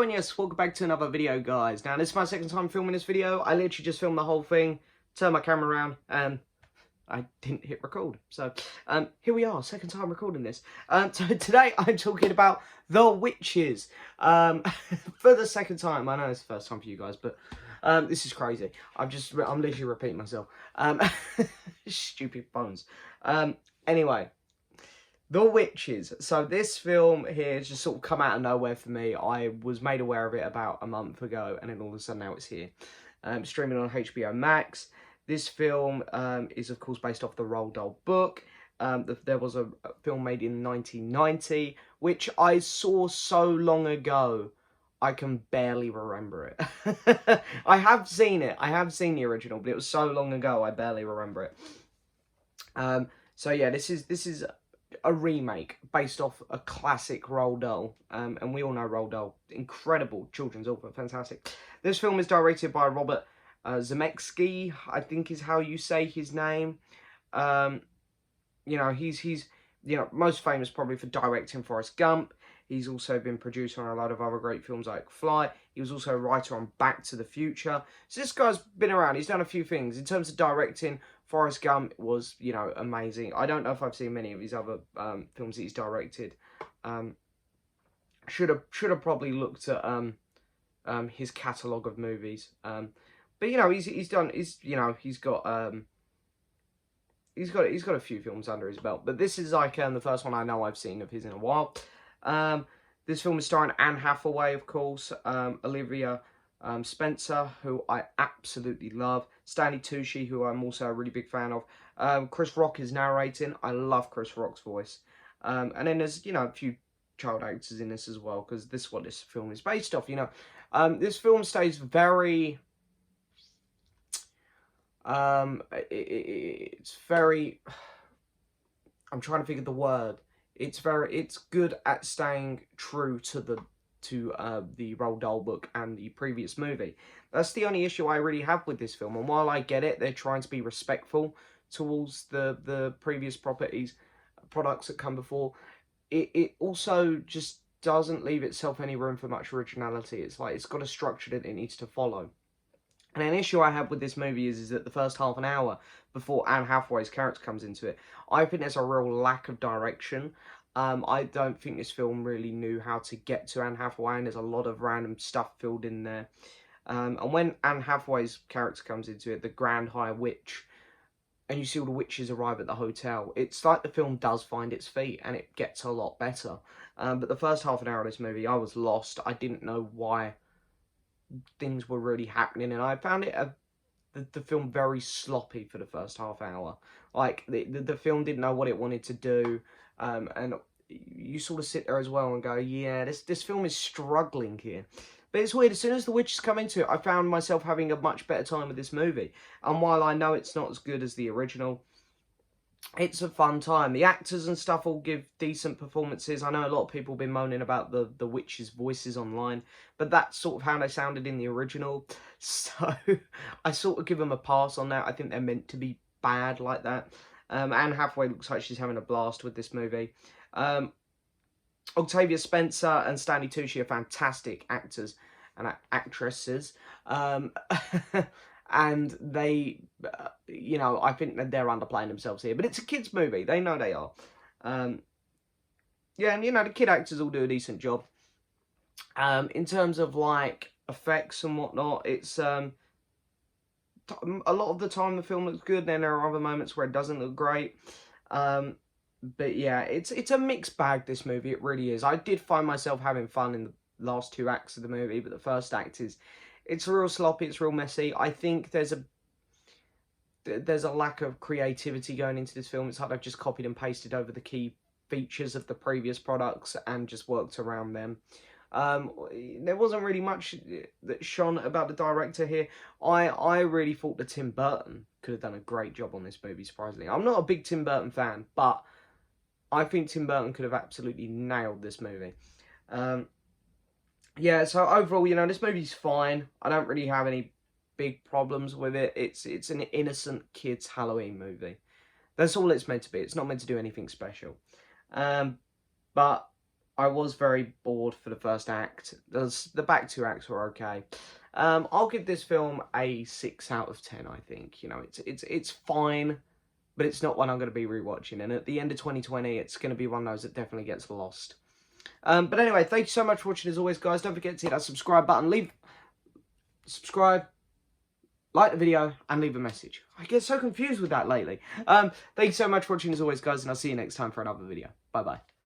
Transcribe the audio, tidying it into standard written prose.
and yes, welcome back to another video, guys. Now, this is my second time filming this video. I literally just filmed the whole thing, turned my camera around, and I didn't hit record. So, here we are, second time recording this. So today I'm talking about The Witches. For the second time. I know it's the first time for you guys, but this is crazy. I'm literally repeating myself. Stupid bones. Anyway. The Witches. So this film here has just sort of come out of nowhere for me. I was made aware of it about a month ago, and then all of a sudden now it's here. Streaming on HBO Max. This film is, of course, based off the Roald Dahl book. There was a film made in 1990, which I saw so long ago, I can barely remember it. I have seen it. I have seen the original, but it was so long ago, I barely remember it. So yeah, this is a remake based off a classic Roald Dahl, and we all know Roald Dahl, incredible children's author, fantastic. This film is directed by Robert Zemeckis, I think is how you say his name. You know, he's most famous probably for directing Forrest Gump. He's also been producer on a lot of other great films like Fly. He was also a writer on Back to the Future. So this guy's been around. He's done a few things. In terms of directing, Forrest Gump was, amazing. I don't know if I've seen many of his other films that he's directed. Should have probably looked at his catalogue of movies. But he's got a few films under his belt. But this is like the first one I know I've seen of his in a while. This film is starring Anne Hathaway, of course, Olivia Spencer, who I absolutely love, Stanley Tucci, who I'm also a really big fan of. Chris Rock is narrating. I love Chris Rock's voice. And then there's, a few child actors in this as well, because this is what this film is based off, This film stays very... it's very... I'm trying to think of the word. It's good at staying true to the Roald Dahl book and the previous movie. That's the only issue I really have with this film. And while I get it, they're trying to be respectful towards the previous products that come before, it also just doesn't leave itself any room for much originality. It's like it's got a structure that it needs to follow. And an issue I have with this movie is that the first half an hour before Anne Hathaway's character comes into it, I think there's a real lack of direction. I don't think this film really knew how to get to Anne Hathaway, and there's a lot of random stuff filled in there. And when Anne Hathaway's character comes into it, the Grand High Witch, and you see all the witches arrive at the hotel, it's like the film does find its feet, and it gets a lot better. But the first half an hour of this movie, I was lost. I didn't know why things were really happening, and I found it the film very sloppy for the first half hour. Like the film didn't know what it wanted to do, and you sort of sit there as well and go, yeah, this film is struggling here. But it's weird, as soon as the witches come into it, I found myself having a much better time with this movie. And while I know it's not as good as the original, it's a fun time. The actors and stuff all give decent performances. I know a lot of people have been moaning about the witches' voices online, but that's sort of how they sounded in the original. So I sort of give them a pass on that. I think they're meant to be bad like that. Anne Hathaway looks like she's having a blast with this movie. Octavia Spencer and Stanley Tucci are fantastic actors and actresses. And they, I think that they're underplaying themselves here. But it's a kids' movie. They know they are. Yeah, and, the kid actors all do a decent job. In terms of, like, effects and whatnot, it's... a lot of the time the film looks good. Then there are other moments where it doesn't look great. But, yeah, it's a mixed bag, this movie. It really is. I did find myself having fun in the last two acts of the movie. But the first act is... It's real sloppy, it's real messy. I think there's a lack of creativity going into this film. It's like they've just copied and pasted over the key features of the previous products and just worked around them. There wasn't really much that shone about the director here. I really thought that Tim Burton could have done a great job on this movie, surprisingly. I'm not a big Tim Burton fan, but I think Tim Burton could have absolutely nailed this movie. Yeah, so overall, this movie's fine. I don't really have any big problems with it. It's an innocent kids' Halloween movie. That's all it's meant to be. It's not meant to do anything special. But I was very bored for the first act. The back two acts were okay. I'll give this film a 6 out of 10. I think, you know, it's fine, but it's not one I'm going to be rewatching. And at the end of 2020, it's going to be one of those that definitely gets lost. But anyway, thank you so much for watching as always, guys. Don't forget to hit that subscribe button. Subscribe, like the video, and leave a message. I get so confused with that lately. Thank you so much for watching as always, guys, and I'll see you next time for another video. Bye-bye.